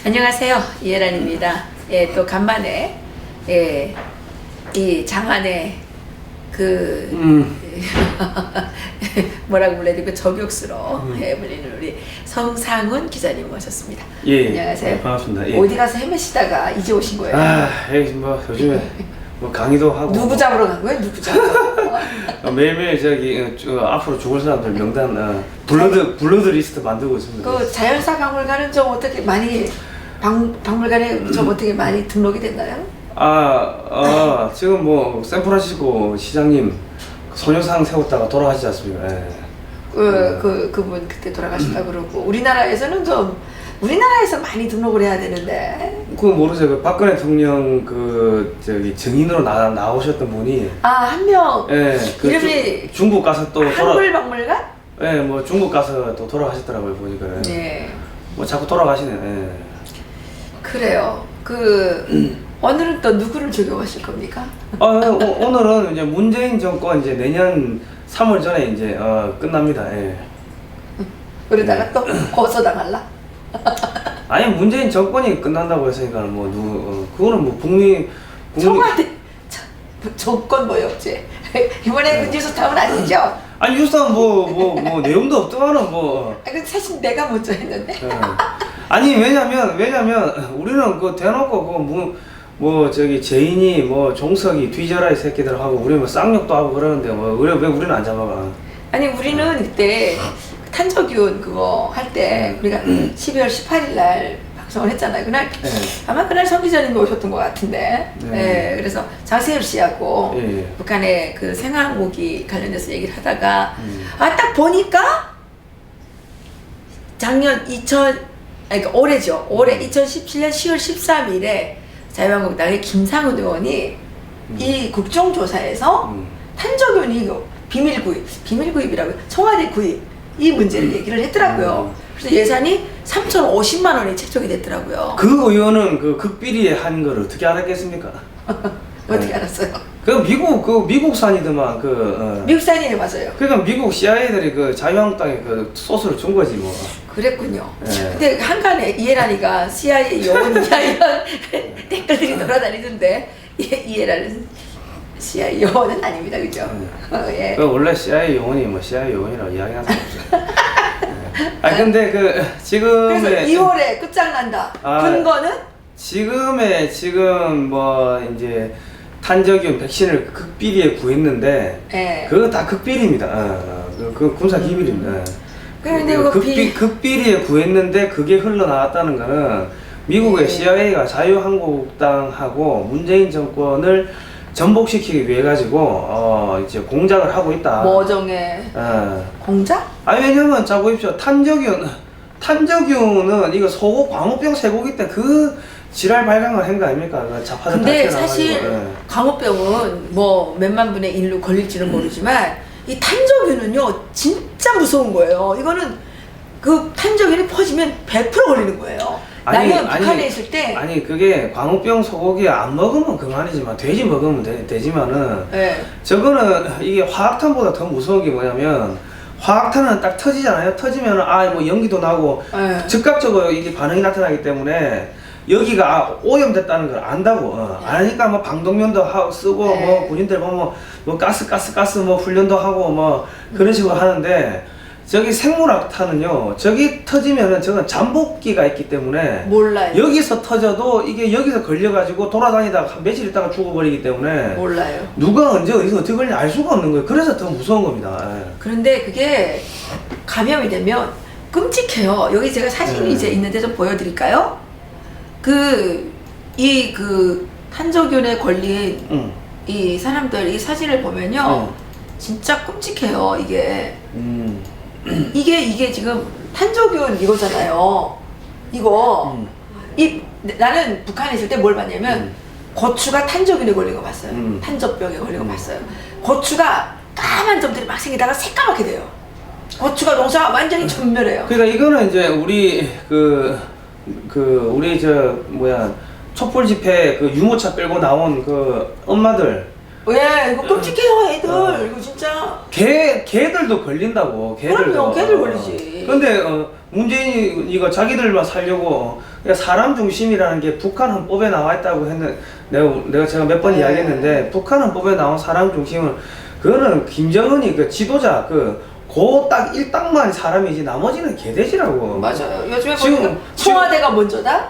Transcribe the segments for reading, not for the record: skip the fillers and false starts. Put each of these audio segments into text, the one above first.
안녕하세요, 이혜란입니다. 예, 또 간만에 예, 이 장안의 그 뭐라고 불러야 되고 저격수로 예, 불리는 우리 성상훈 기자님 모셨습니다. 예, 안녕하세요. 반갑습니다. 예. 어디 가서 헤매시다가 이제 오신 거예요? 여기 뭐 요즘에 뭐 강의도 하고 누구 잡으러 간 거예요? 누구 잡으러? 매일매일 저기 앞으로 죽을 사람들 명단 블러드 리스트 만들고 있습니다. 그 자연사 박물관은 좀 어떻게 많이 박물관에 좀 어떻게 많이 등록이 됐나요? 지금 뭐 샌프란시스코 시장님 소녀상 세웠다가 돌아가시지 않습니까? 예. 그분 그때 돌아가셨다 그러고 우리나라에서는 좀 우리나라에서 많이 등록을 해야 되는데. 그거 모르세요? 그 박근혜 대통령 그 저기 증인으로 나오셨던 분이 한 명. 예, 그 이름이 중국 가서 또 한글박물관? 예, 뭐 중국 가서 또 돌아가셨더라고요 보니까. 네. 뭐 자꾸 돌아가시네. 예. 그래요. 오늘은 또 누구를 조경하실 겁니까? 오늘은 이제 문재인 정권 이제 내년 3월 전에 이제 끝납니다. 예. 그러다가 또 고소당할라? 아니 문재인 정권이 끝난다고 했으니까 뭐 그거는 뭐 국민 청와대 정권 모욕죄 이번에 그 뉴스타운 아니죠? 아니 뉴스는 뭐 내용도 없더만은 뭐. 그 사실 내가 먼저 했는데. 예. 아니 왜냐면 우리는 그 대놓고 뭐 저기 제인이 뭐 종석이 뒤져라 이 새끼들 하고 우리 뭐 쌍욕도 하고 그러는데 왜 우리는 안 잡아가? 아니 우리는 그때 탄저균 그거 할 때 우리가 12월 18일 날 방송을 했잖아요. 그날 네. 아마 그날 성 기자님이 오셨던 것 같은데. 네. 그래서 장세율 씨하고 네. 북한의 그 생화무기 관련해서 얘기를 하다가 딱 보니까 작년 그러니까 올해죠. 올해 2017년 10월 13일에 자유한국당의 김상훈 의원이 이 국정조사에서 탄저균이 비밀구입이라고 청와대 구입 이 문제를 얘기를 했더라고요. 그래서 예산이 3,050만 원이 책정이 됐더라고요. 그 의원은 그 극비리에 한 걸 어떻게 알았겠습니까? 어떻게 네. 알았어요? 미국산이더만 미국산이에요, 맞아요. 그러니까 미국 CIA들이 그 자유한국당에 그 소스를 준 거지 뭐. 그랬군요. 네. 근데 한간에 이해란이가 CIA 요원이냐 이런 댓글들이 돌아다니던데 이해란은 CIA 요원은 아닙니다, 그죠? 예. 그 원래 CIA 요원이 뭐 CIA 요원이라고 이야기하는 사람 없어요. 근데 지금의 그래서 2월에 끝장난다. 근거는? 지금 뭐 이제 탄저균 백신을 극비리에 구했는데 네. 그거 다 극비리입니다. 그 군사 기밀입니다. 그런데 극비리에 구했는데 그게 흘러나왔다는 거는 미국의 CIA가 자유한국당하고 문재인 정권을 전복시키기 위해 가지고 이제 공작을 하고 있다. 모종의 공작? 왜냐면 자 보십시오. 탄저균은 이거 광우병 쇠고기 때 그 지랄 발광을 한 거 아닙니까? 자파들. 근데 사실 광우병은 뭐 몇만 분의 1로 걸릴지는 모르지만 이 탄저균은요 진짜 무서운 거예요. 이거는 그 탄저균이 퍼지면 100% 걸리는 거예요. 나는 북한에 있을 때 그게 광우병 소고기 안 먹으면 그만이지만 돼지 먹으면 되지만은 저거는 이게 화학탄보다 더 무서운 게 뭐냐면 화학탄은 딱 터지잖아요. 터지면은 뭐 연기도 나고 즉각적으로 이게 반응이 나타나기 때문에 여기가 오염됐다는 걸 안다고 아니까 뭐 방독면도 쓰고 뭐 군인들 보면 뭐 가스 뭐 훈련도 하고 뭐 그런 식으로 하는데 저기 생물학탄은요 저기 터지면은 저건 잠복기가 있기 때문에 몰라요. 여기서 터져도 이게 여기서 걸려가지고 돌아다니다가 며칠 있다가 죽어버리기 때문에 몰라요. 누가 언제 어디서 어떻게 걸리는지 알 수가 없는 거예요. 그래서 더 무서운 겁니다. 그런데 그게 감염이 되면 끔찍해요. 여기 제가 사진이 이제 있는데 좀 보여드릴까요? 탄저균에 걸린 이 사람들 이 사진을 보면요 진짜 끔찍해요. 이게 지금 탄저균 이거잖아요. 나는 북한에 있을 때 뭘 봤냐면 고추가 탄저균에 걸린 거 봤어요. 탄저병에 걸린 거 봤어요. 고추가 까만 점들이 막 생기다가 새까맣게 돼요. 고추가 농사가 완전히 전멸해요. 그러니까 이거는 이제 우리 우리 촛불 집회 유모차 끌고 나온 그 엄마들 이거 끔찍해요, 애들. 이거 진짜. 개들도 걸린다고. 그럼요, 개들 걸리지. 근데 문재인이가 자기들만 살려고 그러니까 사람 중심이라는 게 북한 헌법에 나와 있다고 했는 제가 몇 번 이야기했는데 북한 헌법에 나온 사람 중심은 그거는 김정은이 그 지도자 딱 일당만 사람이지 나머지는 개돼지라고. 맞아요. 요즘에 보니까 청와대가 먼저다?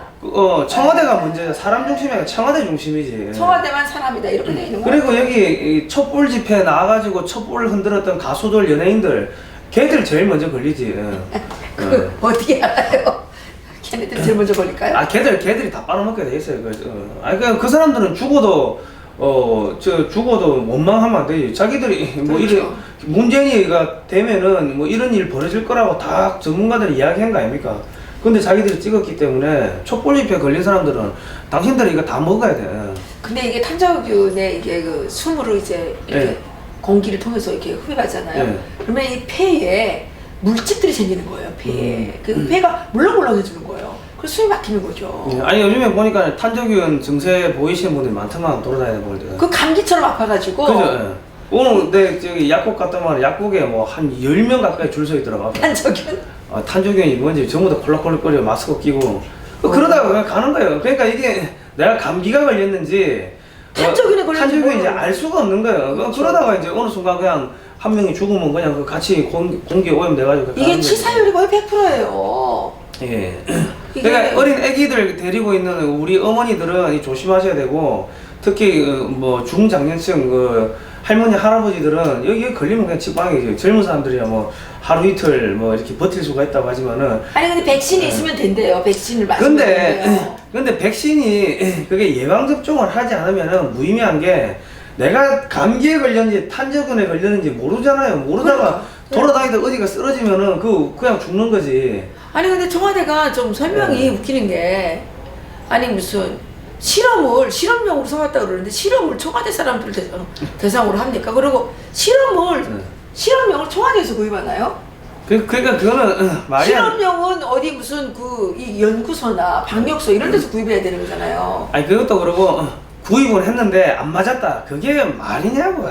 청와대가 먼저야. 사람 중심이 아니라 청와대 중심이지. 청와대만 사람이다 이렇게 돼 있는 거야. 그리고 여기 촛불 집회 나와가지고 촛불 흔들었던 가수들, 연예인들 걔들 제일 먼저 걸리지. 어떻게 알아요? 걔네들 제일 먼저 걸릴까요? 걔들이 다 빨아먹게 돼 있어요. 그 사람들은 죽어도 죽어도 원망하면 안 되지. 자기들이 뭐 그렇죠. 이런 문재인이가 되면은 뭐 이런 일 벌어질 거라고 다 전문가들이 이야기한 거 아닙니까? 근데 자기들이 찍었기 때문에 촛불 집회 걸린 사람들은 당신들이 이거 다 먹어야 돼. 근데 이게 탄저균의 이게 그 숨으로 이제 이렇게 네. 공기를 통해서 이렇게 흡입하잖아요. 네. 그러면 이 폐에 물질들이 생기는 거예요. 폐에. 그 폐가 물렁물렁해지는 거예요. 그래서 숨이 막히는 거죠. 아니 요즘에 보니까 탄저균 증세 보이시는 분들이 많더만 돌아다니는 분들. 그 감기처럼 아파가지고. 그죠? 오늘 내 저기 약국 갔더만 약국에 뭐 한 10명 가까이 줄 서 있더라고. 탄저균? 탄저균이 뭔지 전부 다 콜락콜락거려 마스크 끼고 그러다가 그냥 가는 거예요. 그러니까 이게 내가 감기가 걸렸는지 탄저균에 걸렸는지 탄저균이 이제 알 수가 없는 거예요. 그렇죠. 그러다가 이제 어느 순간 그냥 한 명이 죽으면 그냥 그 같이 공기에 오염돼가지고 이게 치사율이 거의 100%예요. 예. 그러니까 어린 아기들 데리고 있는 우리 어머니들은 조심하셔야 되고 특히 뭐 중장년층 할머니 할아버지들은 여기에 걸리면 그냥 직방이죠. 젊은 사람들이야 뭐 하루 이틀 뭐 이렇게 버틸 수가 있다고 하지만은 아니 근데 백신이 있으면 된대요. 백신을 맞으면 된대요. 근데 백신이 그게 예방 접종을 하지 않으면은 무의미한 게 내가 감기에 걸렸는지 탄저균에 걸렸는지 모르잖아요. 모르다가 돌아다니다 어디가 쓰러지면은 그냥 죽는 거지. 아니 근데 청와대가 좀 설명이 웃기는 게 아니 무슨 실험용으로 써왔다고 그러는데 실험을 청와대 사람들 대상으로 합니까? 그리고 실험용을 청와대에서 구입하나요? 그러니까 그거는 말이 안. 실험용은 어디 무슨 이 연구소나 방역소 이런 데서 구입해야 되는 거잖아요. 아니 그것도 그러고 구입을 했는데 안 맞았다. 그게 말이냐고.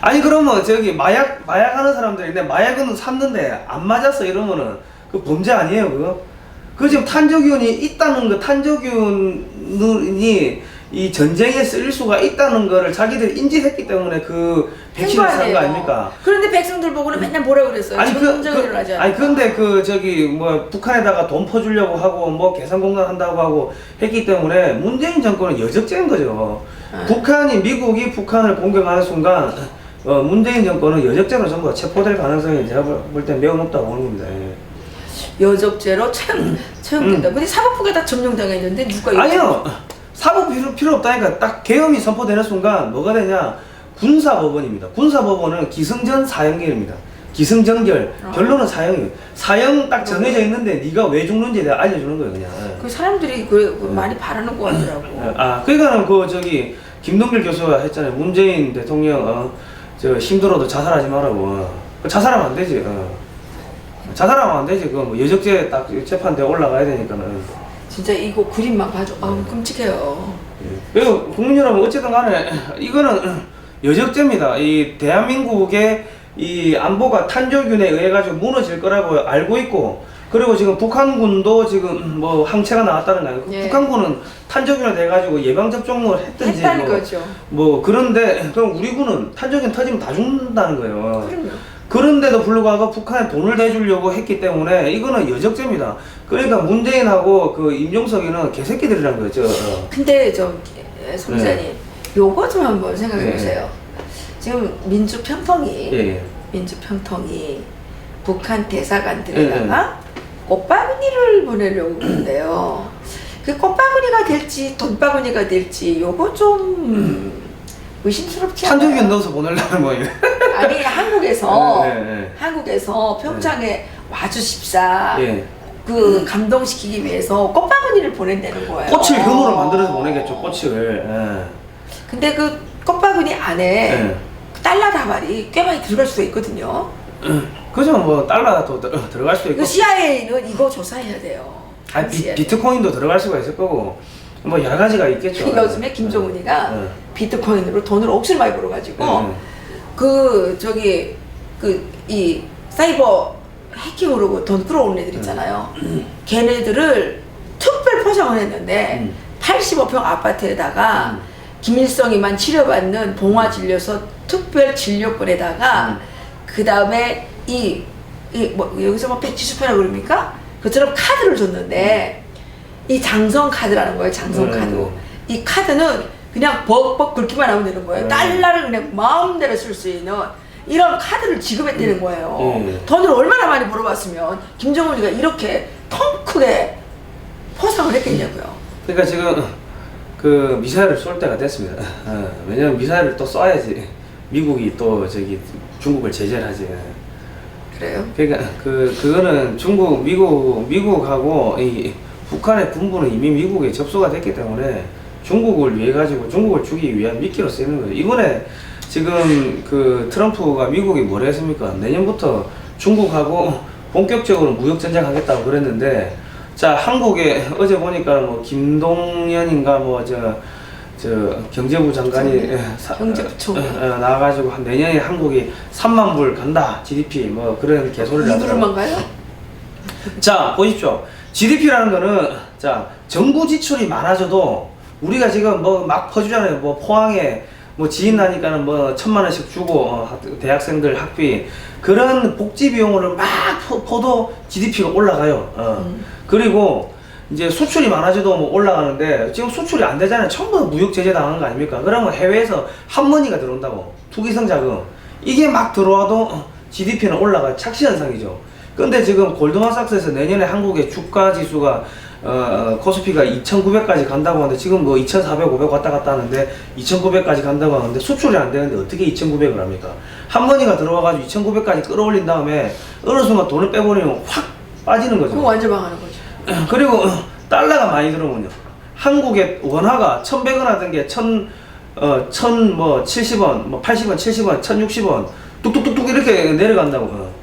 아니 그러면 저기 마약 하는 사람들인데 마약은 샀는데 안 맞았어 이러면은 그 범죄 아니에요 그거? 그 지금 탄저균이 있다는 거, 탄저균이 이 전쟁에 쓰일 수가 있다는 거를 자기들이 인지했기 때문에 그 백신을 산 거 아닙니까? 그런데 백성들 보고는 맨날 뭐라 그랬어요? 전쟁을 하지 않았다. 아니 근데 북한에다가 돈 퍼주려고 하고 뭐 개성공단 한다고 하고 했기 때문에 문재인 정권은 여적죄인 거죠. 미국이 북한을 공격하는 순간 문재인 정권은 여적죄로 전부 다 체포될 가능성이 제가 볼 때 매우 높다고 보는 겁니다. 여적죄로 채용된다. 근데 사법부가 다 점령당해 있는데 누가 아니요. 사법 필요 없다니까. 딱 계엄이 선포되는 순간 뭐가 되냐? 군사법원입니다. 군사법원은 기승전 사형결입니다. 기승전결. 결론은 사형이에요. 사형 딱 정해져 있는데 네가 왜 죽는지 내가 알려주는 거예요 그냥. 그 사람들이 많이 바라는 거 같더라고. 그러니까는 김동길 교수가 했잖아요. 문재인 대통령 힘들어도 자살하지 말라고. 자살하면 안 되지. 자살하면 안 되지. 그거 뭐 여적죄 딱 재판대 올라가야 되니까는. 진짜 이거 그림만 봐도 끔찍해요. 그리고 국민 여러분 어쨌든 간에 이거는 여적죄입니다. 이 대한민국의 이 안보가 탄저균에 의해 가지고 무너질 거라고 알고 있고 그리고 지금 북한군도 지금 뭐 항체가 나왔다는 거 아니에요. 예. 북한군은 탄저균에 대해 가지고 예방 접종을 했든지 했다는 거죠. 그런데 그럼 우리 군은 탄저균 터지면 다 죽는다는 거예요. 그럼요. 그런데도 불구하고 북한에 돈을 대주려고 했기 때문에 이거는 여적죄입니다. 그러니까 문재인하고 임종석이는 개새끼들이란 거죠. 근데 송 기자님 요거 좀 한번 생각해 보세요. 지금 민주평통이 북한 대사관들에다가 꽃바구니를 보내려고 그러는데요. 그 꽃바구니가 될지 돈바구니가 될지 요거 좀 의심스럽지 않아요? 탄저균 넣어서 보내려는 거예요. 아니 한국에서 평창에 와주십사 감동시키기 위해서 꽃바구니를 보낸다는 거예요. 꽃을 금으로 만들어서 보내겠죠. 꽃을. 근데 그 꽃바구니 안에 달러 다발이 꽤 많이 들어갈 수도 있거든요. 그죠. 뭐 달러도 들어갈 수도 있고. 그 CIA는 이거 조사해야 돼요. 비트코인도 들어갈 수가 있을 거고 뭐 여러 가지가 있겠죠. 요즘에 김정은이가 비트코인으로 돈을 억수로 많이 벌어가지고 이 사이버 해킹으로 돈 끌어오는 애들 있잖아요. 걔네들을 특별 포장을 했는데 85평 아파트에다가 김일성이만 치료받는 봉화진료소 특별 진료권에다가 그 다음에 뭐 여기서 뭐 백지수표라고 그럽니까? 그처럼 카드를 줬는데 이 장성 카드라는 거예요. 장성 카드. 이 카드는 그냥 벅벅 긁기만 하면 되는 거예요. 달러를 그냥 마음대로 쓸 수 있는 이런 카드를 지급했다는 거예요. 돈을 얼마나 많이 벌어봤으면 김정은이가 이렇게 통 크게 포상을 했겠냐고요. 그러니까 지금 그 미사일을 쏠 때가 됐습니다. 왜냐면 미사일을 또 쏴야지 미국이 또 저기 중국을 제재를 하지. 그래요? 그러니까 그거는 미국하고 이 북한의 군부는 이미 미국에 접수가 됐기 때문에 중국을 위해 가지고 중국을 죽이기 위한 미끼로 쓰이는 거예요. 이번에 지금 그 트럼프가 미국이 뭘 했습니까? 내년부터 중국하고 본격적으로 무역 전쟁 하겠다고 그랬는데, 자 한국에 어제 보니까 뭐 김동연인가 뭐 저 경제부 장관이 경제부총 나와가지고 한 내년에 한국이 3만 불 간다 GDP 뭐 그런 개소리를 하더라고요. 2불만 가요? 자 보십시오. GDP라는 거는 자 정부 지출이 많아져도 우리가 지금 뭐 막 퍼주잖아요. 뭐 포항에 뭐 지인 나니까는 뭐 1,000만 원씩 주고 대학생들 학비 그런 복지 비용을 막 퍼도 GDP가 올라가요. 그리고 이제 수출이 많아져도 뭐 올라가는데 지금 수출이 안 되잖아요. 전부 무역 제재 당하는 거 아닙니까? 그러면 해외에서 한머니가 들어온다고 투기성 자금 이게 막 들어와도 GDP는 올라가 착시 현상이죠. 근데 지금 골드만삭스에서 내년에 한국의 주가 지수가 코스피가 2,900까지 간다고 하는데 지금 뭐 2,400, 500 왔다 갔다 하는데 2,900까지 간다고 하는데 수출이 안 되는데 어떻게 2,900을 합니까? 한머니가 들어와가지고 2,900까지 끌어올린 다음에 어느 순간 돈을 빼버리면 확 빠지는 거죠. 그럼 완전 망하는 거죠. 그리고 달러가 많이 들어오면요. 한국의 원화가 1,100원 하던 게 1,070원, 뭐 80원, 70원, 1,060원 뚝뚝뚝뚝 이렇게 내려간다고.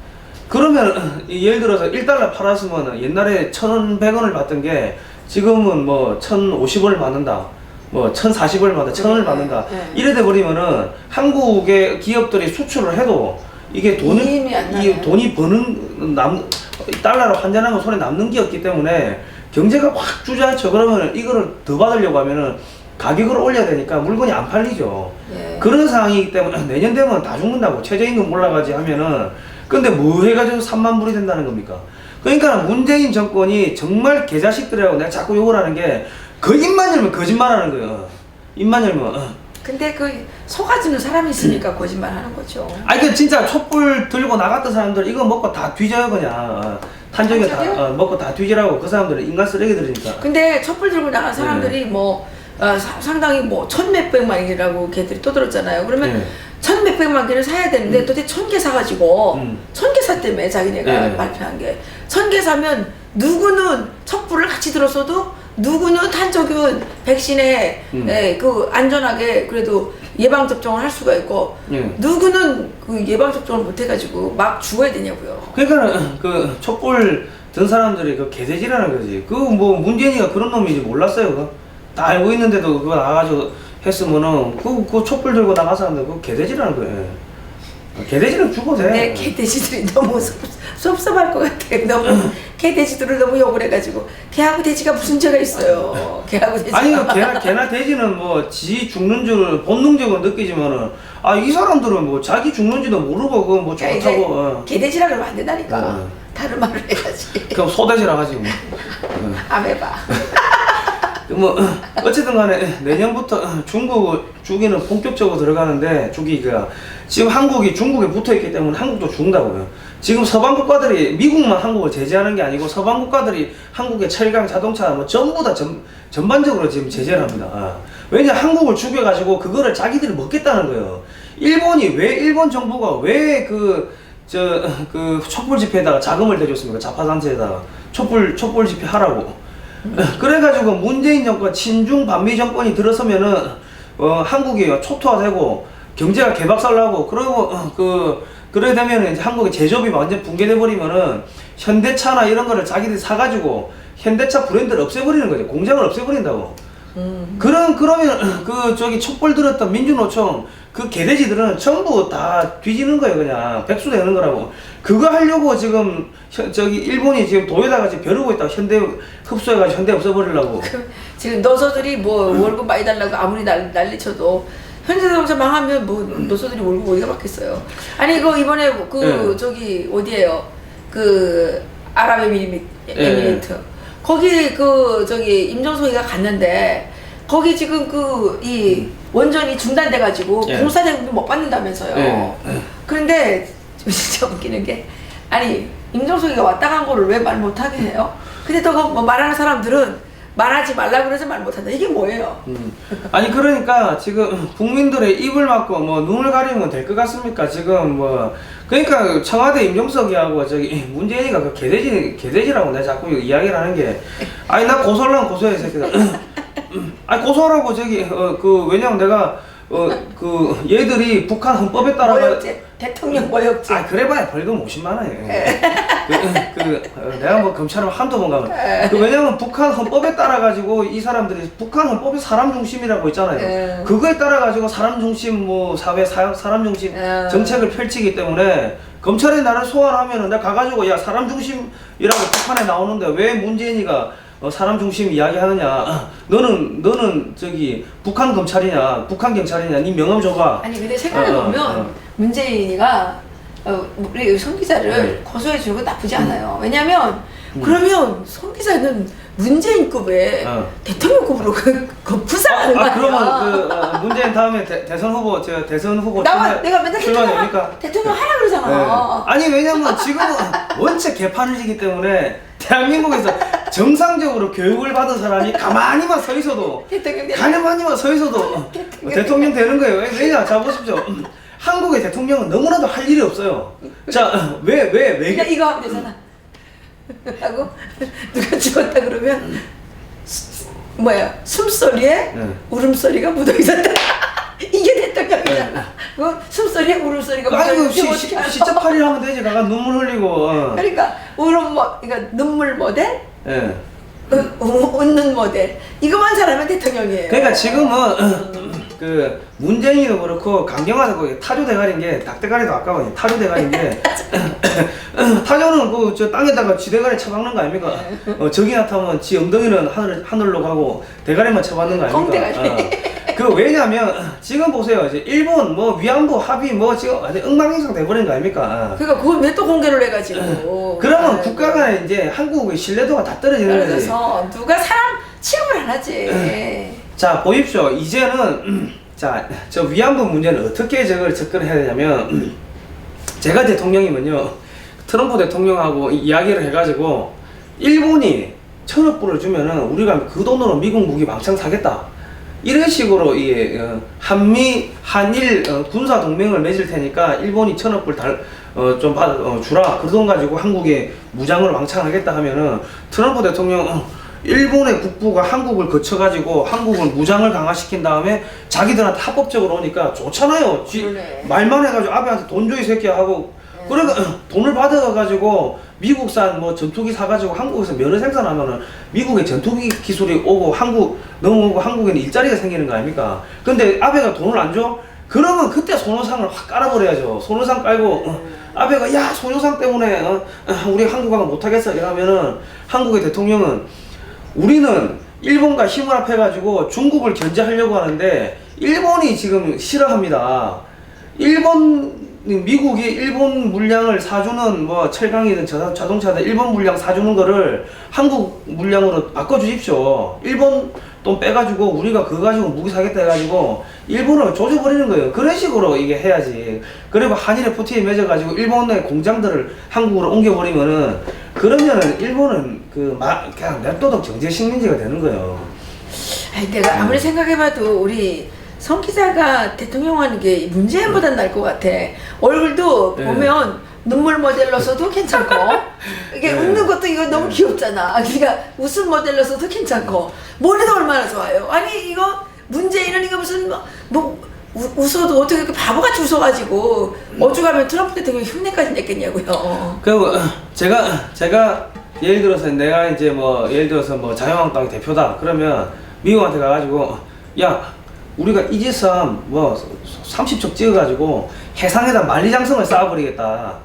그러면 예를 들어서 1달러 팔았으면 옛날에 1,100원을 받던 게 지금은 뭐 1,050원을 받는다. 뭐 1,040원을 받는다. 1,000원을 받는다. 이래 돼 버리면은 한국의 기업들이 수출을 해도 이게 돈이 버는 달러로 환전한 거 손에 남는 게 없기 때문에 경제가 확 주저앉죠. 그러면 이거를 더 받으려고 하면은 가격을 올려야 되니까 물건이 안 팔리죠. 그런 상황이기 때문에 내년 되면 다 죽는다고 최저임금 올라가지 하면은 근데 뭐 해가지고 3만 불이 된다는 겁니까? 그러니까 문재인 정권이 정말 개자식들이라고 내가 자꾸 욕을 하는 게 그 입만 열면 거짓말 하는 거예요. 입만 열면. 근데 그 속아주는 사람이 있으니까 거짓말 하는 거죠. 아니 그 진짜 촛불 들고 나갔던 사람들 이거 먹고 다 뒤져요 그냥. 탄저기 다 먹고 다 뒤지라고. 그 사람들은 인간 쓰레기들이니까. 근데 촛불 들고 나간 사람들이 뭐 상당히 뭐 1,몇백만이라고 걔들이 떠들었잖아요. 그러면 1,몇백만 개를 사야 되는데 도대체 1,000개 사가지고 1,000개 샀다며 자기네가 발표한 게 1,000개 사면 누구는 촛불을 같이 들었어도 누구는 탄저균 백신에 그 안전하게 그래도 예방 접종을 할 수가 있고 누구는 그 예방 접종을 못 해가지고 막 죽어야 되냐고요. 그러니까 그 촛불 든 사람들이 그 개돼지라는 거지. 그 뭐 문재인이가 그런 놈인지 몰랐어요. 그거 다 알고 있는데도 그거 나가가지고 했으면은 그 촛불 들고 나간 사람들 그 개돼지라는 거예요. 개돼지는 죽어도 돼. 근데 개돼지들이 너무 섭섭할 것 같아. 너무 개돼지들을 너무 욕을 해가지고 개하고 돼지가 무슨 죄가 있어요. 개하고 돼지가. 아니 개나 돼지는 뭐 지 죽는 줄 본능적으로 느끼지만은 이 사람들은 뭐 자기 죽는지도 모르고 그거 뭐 좋다고. 개돼지라 그러면 안 된다니까. 다른 말을 해야지. 그럼 소돼지라 하지 뭐. 안 해봐. 뭐 어쨌든 간에 내년부터 주기는 본격적으로 들어가는데 주기가 지금 한국이 중국에 붙어있기 때문에 한국도 죽는다고요. 지금 서방 국가들이 미국만 한국을 제재하는 게 아니고 서방 국가들이 한국의 철강 자동차 뭐 전부 다 전반적으로 지금 제재를 합니다. 왜냐 한국을 죽여가지고 그거를 자기들이 먹겠다는 거예요. 일본 정부가 왜 그 촛불 집회에다가 자금을 대줬습니까? 좌파단체에다가 촛불 집회 하라고. 그래가지고 문재인 정권 친중 반미 정권이 들어서면은 한국이 초토화되고 경제가 개박살나고 그러고 그래 되면은 이제 한국의 제조업이 완전 붕괴돼 버리면은 현대차나 이런 거를 자기들이 사가지고 현대차 브랜드를 없애버리는 거죠. 공장을 없애버린다고. 그러면 그 저기 촛불 들었던 민주노총 그 개돼지들은 전부 다 뒤지는 거예요. 그냥 백수 되는 거라고. 그거 하려고 지금 저기 일본이 지금 도에다가 지금 벼르고 있다고. 현대 흡수해가지고 현대 없애버리려고. 지금 노소들이 뭐 월급 많이 달라고 아무리 난리쳐도 현대자동차 망하면 뭐 노소들이 월급 어디가 받겠어요. 아니 이거 이번에 그 저기 어디에요? 그 아랍에미리트 거기 그 저기 임종석이가 갔는데 거기 지금 그 이 원전이 중단돼가지고 공사 대금도 못 받는다면서요. 그런데 진짜 웃기는 게 아니 임종석이가 왔다 간 거를 왜 말 못하게 해요? 근데 또 뭐 말하는 사람들은 말하지 말라 그래서 말 못한다. 이게 뭐예요? 아니 그러니까 지금 국민들의 입을 막고 뭐 눈을 가리면 될 것 같습니까? 지금 뭐 그러니까 청와대 임종석이하고 저기 문재인이가 그 개돼지라고 내가 자꾸 이야기를 하는 게 아니 나 고소하려면 고소해 새끼들. 아니 고소하라고 저기 그 왜냐면 내가 그 얘들이 북한 헌법에 따라가 뭐였지? 대통령 뭐였지? 아 그래봐야 벌금 50만 원이에요. 내가 뭐 검찰을 한두 번 가면 왜냐면 북한 헌법에 따라 가지고 이 사람들이 북한 헌법이 사람 중심이라고 있잖아요. 그거에 따라 가지고 사람 중심 뭐 사회 사람 중심 정책을 펼치기 때문에 검찰이 나를 소환하면은 내가 가가지고 야 사람 중심이라고 북한에 나오는데 왜 문재인이가 사람 중심 이야기하느냐? 너는 저기 북한 검찰이냐, 북한 경찰이냐? 네 명함 줘봐. 아니 근데 생각해 보면 문재인이가 우리 송 기자를 고소해 주는 건 나쁘지 않아요. 왜냐면 그러면 송 기자는 문재인급의 대통령급으로 그 부상하는 거야. 그러면 그 문재인 다음에 대선 후보 내가 맨날 대통령 하라 그러잖아. 아니 왜냐면 지금은 원체 개판이기 때문에 대한민국에서 정상적으로 교육을 받은 사람이 가만히만 서 있어도 가만히만 서 있어도 대통령 되는 거예요. 왜냐? 자 보십시오. 한국의 대통령은 너무나도 할 일이 없어요. 자 왜 이거 하면 되잖아. 하고 누가 죽었다 그러면 뭐야 숨소리에 울음소리가 묻어있었다. 이게 대통령이잖아. 그 숨소리에 울음소리가 묻어있었다. 시접팔이 하면 되지. 가가 눈물 흘리고. 그러니까 그러니까 눈물 모델, 예. 웃는 모델 이거만 잘하면 대통령이에요. 그러니까 지금은 그 문재인이도 그렇고 강경화도 거기 타조 대가리인 게 닭대가리도 아까워. 타조 대가리인 게 타조는 그 저 땅에다가 지 대가리 쳐박는 거 아닙니까? 적이 나타나면 지 엉덩이는 하늘로 가고 대가리만 쳐박는 거 아닙니까? 콩대가리. 그 왜냐면 지금 보세요. 이제 일본 뭐 위안부 합의 뭐 지금 아주 엉망진창 돼버린 거 아닙니까? 그러니까 그걸 왜 또 공개를 해가지고. 그러면 국가 간에 이제 한국의 신뢰도가 다 떨어지는 거지. 그래서 누가 사람 취급을 안 하지. 자 보십시오. 이제는 자 저 위안부 문제는 어떻게 접근을 해야 되냐면 제가 대통령이면요 트럼프 대통령하고 이야기를 해가지고 일본이 1,000억 불을 주면은 우리가 그 돈으로 미국 무기 왕창 사겠다. 이런 식으로 이 한일 군사 동맹을 맺을 테니까 일본이 1,000억 불 좀 주라. 그 돈 가지고 한국에 무장을 왕창 하겠다 하면은 트럼프 대통령 일본의 국부가 한국을 거쳐가지고 한국을 무장을 강화시킨 다음에 자기들한테 합법적으로 오니까 좋잖아요. 말만 해가지고 아베한테 돈 줘 이 새끼야 하고 그러니까 돈을 받아가지고 미국산 뭐 전투기 사가지고 한국에서 면허 생산하면은 미국의 전투기 기술이 오고 넘어오고 한국에는 일자리가 생기는 거 아닙니까? 근데 아베가 돈을 안 줘? 그러면 그때 손오상을 확 깔아버려야죠. 손오상 깔고 아베가 야 손오상 때문에 우리 한국하고 못하겠어 이러면은 한국의 대통령은 우리는 일본과 힘을 합해가지고 중국을 견제하려고 하는데 일본이 지금 싫어합니다. 미국이 일본 물량을 사주는 뭐 철강이든 자동차든 일본 물량 사주는 거를 한국 물량으로 바꿔주십시오. 일본 돈 빼가지고 우리가 그거 가지고 무기 사겠다 해가지고 일본을 조져버리는 거예요. 그런 식으로 이게 해야지. 그리고 한일 FTA 맺어가지고 일본의 공장들을 한국으로 옮겨버리면은 그러면은 일본은 그냥 냅도덕 정제 식민지가 되는 거예요. 아니 내가 아무리 생각해봐도 우리 성 기자가 대통령 하는 게 문재인보단 나을 것 같아. 얼굴도 보면 눈물 모델로 써도 괜찮고 이게 웃는 것도 이거 너무 귀엽잖아. 그러니까 웃음 모델로 써도 괜찮고 머리도 얼마나 좋아요. 아니 이거 문재인은 이거 무슨 뭐 웃어도 어떻게 이렇게 바보같이 웃어가지고 어죽하면 트럼프 대통령 흉내까지 냈겠냐고요. 그리고 제가 예를 들어서 내가 이제 뭐 예를 들어서 뭐 자유한국당 대표다 그러면 미국한테 가가지고 야 우리가 이지스함 뭐 30척 찍어가지고 해상에다 만리장성을 쌓아버리겠다.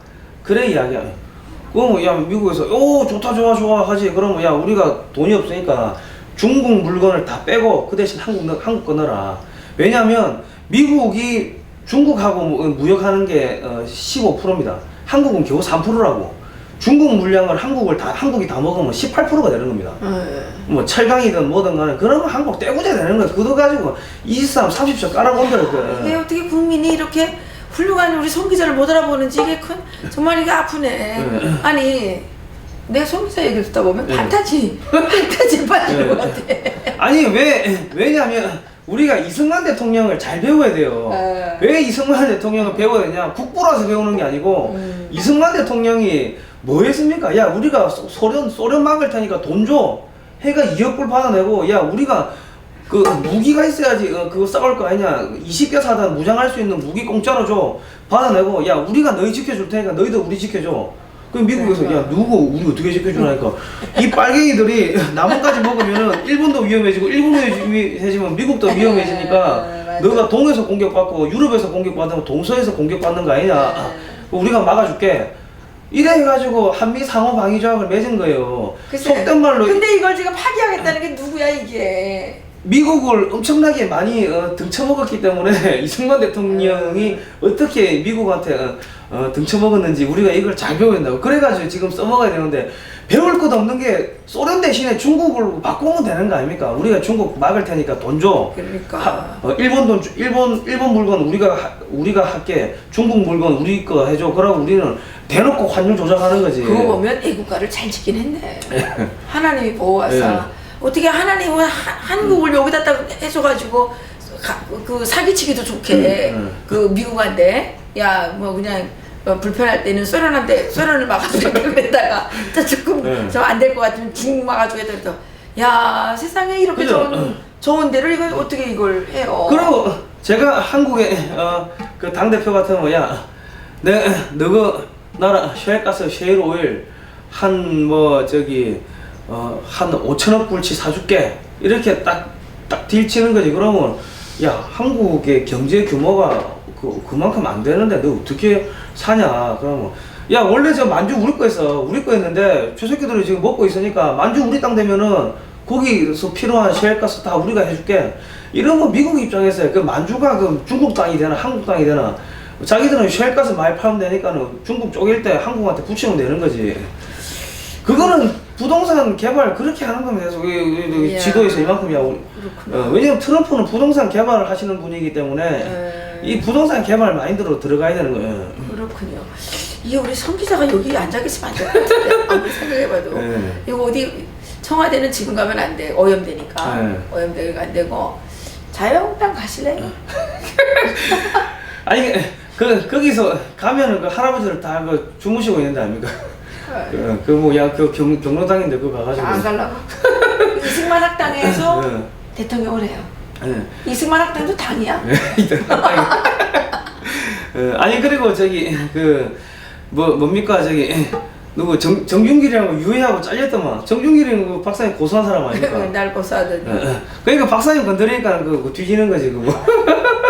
그래 이야기야. 그럼 야 미국에서 오 좋다 좋아 하지. 그러면 야 우리가 돈이 없으니까 중국 물건을 다 빼고 그 대신 한국 거 넣어라. 왜냐면 미국이 중국하고 무역하는 게 15%입니다. 한국은 겨우 3%라고. 중국 물량을 한국이 다 먹으면 18%가 되는 겁니다. 뭐 철강이든 뭐든 간에 그러면 한국 떼고자 되는 거야. 그거 가지고 23, 30초 깔아본다니까. 이게 어떻게 국민이 이렇게 훌륭한 우리 송 기자를 못 알아보는지 이게 정말 이게 아프네. 아니 내가 송 기자 얘기 듣다 보면 판타지에 빠지는 것 같아. 아니 왜냐면 우리가 이승만 대통령을 잘 배워야 돼요. 왜 이승만 대통령을 배워야 되냐? 국보라서 배우는 게 아니고 이승만 대통령이 뭐 했습니까? 야 우리가 소련 막을 테니까 돈 줘. 해가 2억 불 받아내고 야 우리가 그 무기가 있어야지 그거 싸울 거 아니냐. 20개 사다 무장할 수 있는 무기 공짜로 줘. 받아내고 야 우리가 너희 지켜줄 테니까 너희도 우리 지켜줘. 그럼 미국에서 야 누구 우리 어떻게 지켜주라니까. 이 빨갱이들이 나뭇가지 먹으면은 일본도 위험해지고 일본도 위험해지면 미국도 위험해지니까 너가 동에서 공격받고 유럽에서 공격받으면 동서에서 공격받는 거 아니냐. 우리가 막아줄게. 이래 해가지고 한미 상호 방위 조약을 맺은 거예요. 속된 말로. 근데 이걸 지금 파기하겠다는 게 누구야 이게? 미국을 엄청나게 많이 등쳐먹었기 때문에 이승만 대통령이 어떻게 미국한테 등쳐먹었는지 우리가 이걸 잘 배워야 된다고. 그래가지고 지금 써먹어야 되는데 배울 것 없는 게 소련 대신에 중국을 바꾸면 되는 거 아닙니까? 우리가 중국 막을 테니까 돈 줘. 그러니까. 일본 물건 우리가 할게. 중국 물건 우리 거 해줘. 그러고 우리는 대놓고 환율 조작하는 거지. 그거 보면 애국가를 잘 지킨 했네. 하나님이 보호하사. 어떻게 하나님은 한국을 여기다 딱 해줘가지고 그 사기치기도 좋게 그 미국한테 야 뭐 그냥 불편할 때는 소련을 막아주겠다가 조금 좀 안 될 것 같으면 중국 막아주겠다. 야 세상에 이렇게 좋은 데를 이걸 어떻게 이걸 해요? 그리고 제가 한국의 그 당 대표 같으면 야 너가 나라 셰일가스 셰일 오일 한 뭐 저기 한 5천억 불치 사줄게 이렇게 딱 딜 치는 거지. 그러면 야 한국의 경제 규모가 그만큼 안 되는데 너 어떻게 사냐. 그러면 야 원래 저 만주 우리 거였는데 저 새끼들이 지금 먹고 있으니까 만주 우리 땅 되면은 거기서 필요한 셰일가스 다 우리가 해줄게. 이러면 미국 입장에서 그 만주가 그 중국 땅이 되나 한국 땅이 되나. 자기들은 셰일가스 많이 팔면 되니까는 중국 쪼갤 때 한국한테 붙이면 되는 거지. 그거는 부동산 개발 그렇게 하는 겁니다. 지도에서 이만큼이야. 왜냐면 트럼프는 부동산 개발을 하시는 분이기 때문에 이 부동산 개발 마인드로 들어가야 되는 거예요. 그렇군요. 이게 우리 성 기자가 여기 앉아 계시면 안 될 것 같은데 아무리 생각해봐도 이거 어디 청와대는 지금 가면 안 돼. 오염되니까. 오염되니까 안 되고 자유한국당 가실래요? 아니 거기서 가면은 그 할아버지들 다 그 주무시고 있는 데 아닙니까? 그 경로당인데 그거 가가지고 안 가려고? 이승만 학당에서 대통령을 해요. 이승만 학당도 당이야? 아니 그리고 저기 뭡니까 저기 누구 정준길이랑 유해하고 잘렸더만. 정준길이는 그 박사님 고소한 사람 아닙니까? 날 고소하더니. 그러니까 박사님 건드리니까 그 뒤지는 거지 그거.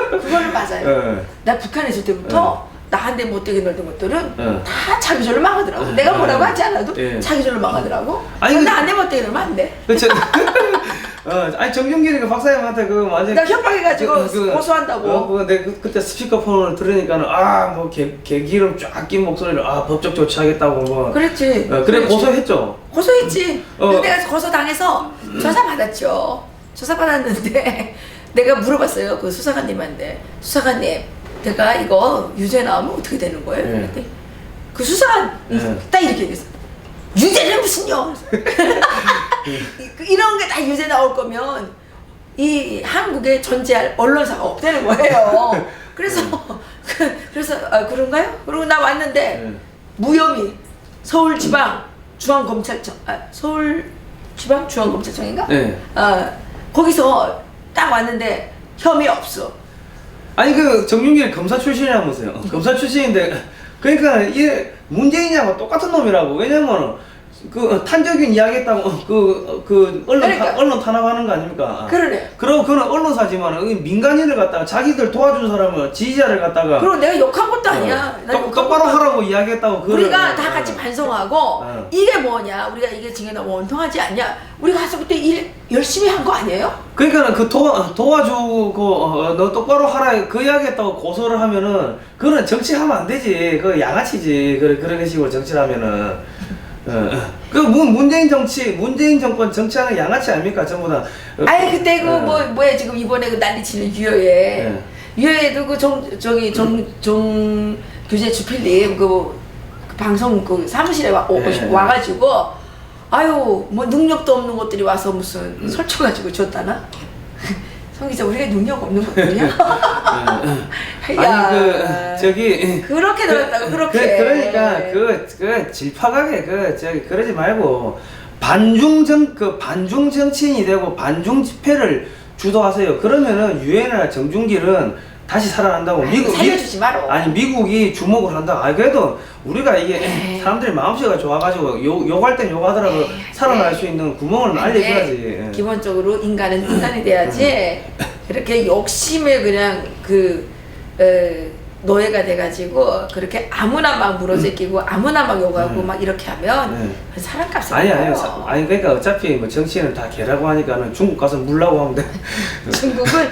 그거는 맞아요. 나 북한에 있을 때부터 나한테 못되게 놀던 것들은 다 자기절로 망하더라고. 내가 뭐라고 하지 않아도 자기절로 망하더라고. 아니 나한테 못되게 놀면 안 돼. 그렇죠. 아니 정준길이가 박사님한테 그 완전 나 협박해가지고 고소한다고. 내가 그때 스피커폰을 들으니까는 뭐 개기름 쫙 낀 목소리를 법적 조치하겠다고 뭐. 그랬지. 그래 고소했죠. 고소했지. 근데 내가 고소 당해서 조사 받았죠. 조사 받았는데 내가 물어봤어요 그 수사관님한테. 수사관님. 내가 이거 유죄 나오면 어떻게 되는 거예요? 그랬더니 그 수사관 딱 이렇게 얘기했어. 유죄는 무슨요? 이런 게 다 유죄 나올 거면 이 한국에 존재할 언론사가 없다는 거예요. 그래서 그런가요? 그러고 나 왔는데 무혐의 서울지방중앙검찰청인가? 거기서 딱 왔는데 혐의 없어. 아니 그 정준길 검사 출신이라면서요. 검사 출신인데 그러니까 이게 문재인이하고 똑같은 놈이라고. 왜냐면 그 탄저균 이야기했다고 그 언론 그러니까. 언론 탄압하는 거 아닙니까? 그러네. 그리고 그는 언론사지만 민간인을 갖다가 자기들 도와준 사람을 지지자를 갖다가 그리고 내가 욕한 것도 아니야. 나 욕한 똑바로 것도 하라고 이야기했다고 그거를, 우리가 다 같이 반성하고 이게 뭐냐, 우리가 이게 지금 너무 원통하지 않냐, 우리가 가서 그때 일 열심히 한 거 아니에요? 그러니까 그 도와주고 너 똑바로 하라 그 이야기했다고 고소를 하면은 그거는 정치하면 안 되지. 그 양아치지. 그런 식으로 정치를 하면은 그 문재인 정권 정치하는 양아치 아닙니까 전부 다. 아니 그때 그 뭐야 지금 이번에 그 난리치는 유여에 유여에도 그 정 교재 주필님 그 방송 그 사무실에 와가지고 아유 뭐 능력도 없는 것들이 와서 무슨 설쳐가지고 줬다나. 성 기자 우리가 능력 없는 것들이야? 아니 그 저기 그렇게 들었다고 그렇게. 그러니까 그 질파하게 그러지 말고 반중 정치인이 되고 반중 집회를 주도하세요. 그러면은 유엔이나 정준길은 다시 살아난다고. 살려주지 마라. 아니 미국이 주목을 한다. 아 그래도 우리가 이게 사람들이 마음씨가 좋아가지고 욕할 땐 욕하더라도 살아날 수 있는 구멍을 알려줘야지. 기본적으로 인간은 인간이 돼야지. 그렇게 욕심에 그냥 노예가 돼가지고 그렇게 아무나 막 물어제끼고 아무나 막 욕하고 막 이렇게 하면 사람값이 아니요. 아니 그러니까 어차피 뭐 정치인은 다 개라고 하니까는 중국 가서 물라고 하면 돼. 중국은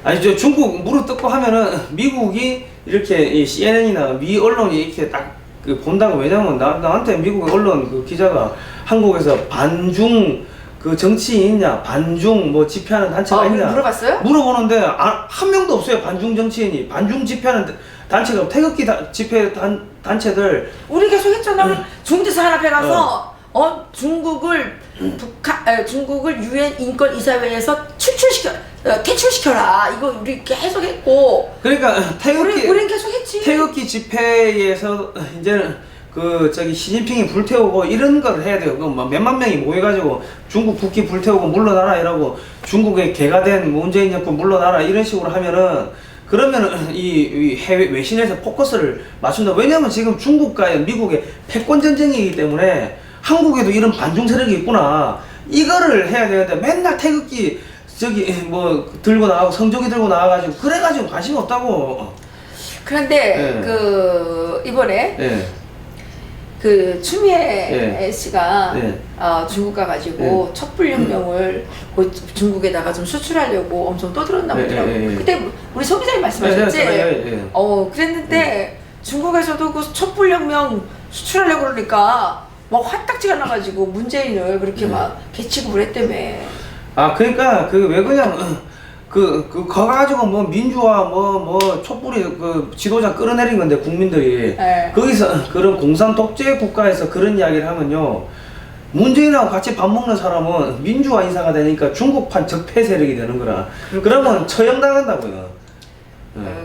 아니 저 중국 무릎 뜯고 하면은 미국이 이렇게 이 CNN이나 미 언론이 이렇게 딱 본다고. 왜냐면 나한테 미국 언론 그 기자가 한국에서 반중 그 정치인 있냐, 반중 뭐 집회하는 단체가 있냐 물어봤어요? 물어보는데 한 명도 없어요. 반중 정치인이. 반중 집회하는 단체가 태극기 집회 단체들 우리 계속 했잖아. 중국에서 하나 앞에 가서 중국을 중국을 유엔 인권 이사회에서 퇴출시켜라. 이거 우리 계속 했고. 그러니까 우린 계속 했지. 태극기 집회에서 이제는 시진핑이 불태우고 이런 걸 해야 돼요. 몇만 명이 모여가지고 중국 국기 불태우고 물러나라 이러고 중국의 개가 된 문재인 정권 물러나라 이런 식으로 하면은 그러면은 이 해외 외신에서 포커스를 맞춘다. 왜냐면 지금 중국과 미국의 패권 전쟁이기 때문에 한국에도 이런 반중 세력이 있구나. 이거를 해야 되는데 맨날 태극기 뭐 들고 나가고 성조기 들고 나와가지고 그래가지고 관심 없다고. 그런데 이번에 추미애 씨가 중국 가가지고 촛불혁명을 중국에다가 좀 수출하려고 엄청 떠들었나 보더라고요. 그때 우리 송 기자님 말씀하셨지? 그랬는데 중국에서도 그 촛불혁명 수출하려고 그러니까 막 화딱지가 나가지고 문재인을 그렇게 막 개치고 그랬다며. 아 그러니까 왜 그냥 가가지고 뭐 민주화 뭐 촛불이 지도자 끌어내린 건데 국민들이 거기서 그런 공산 독재 국가에서 그런 이야기를 하면요 문재인하고 같이 밥 먹는 사람은 민주화 인사가 되니까 중국판 적폐 세력이 되는 거라. 그러면 처형당한다고요.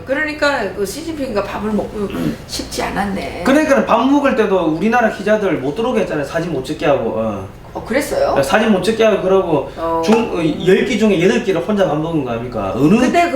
그러니까 시진핑이가 밥을 먹고 싶지 않았네. 그러니까 밥 먹을 때도 우리나라 기자들 못 들어오게 했잖아요. 사진 못 찍게 하고. 그랬어요? 사진 못 찍게 하고 그러고 10끼 중에 8끼를 혼자 밥 먹은 거 아닙니까? 근데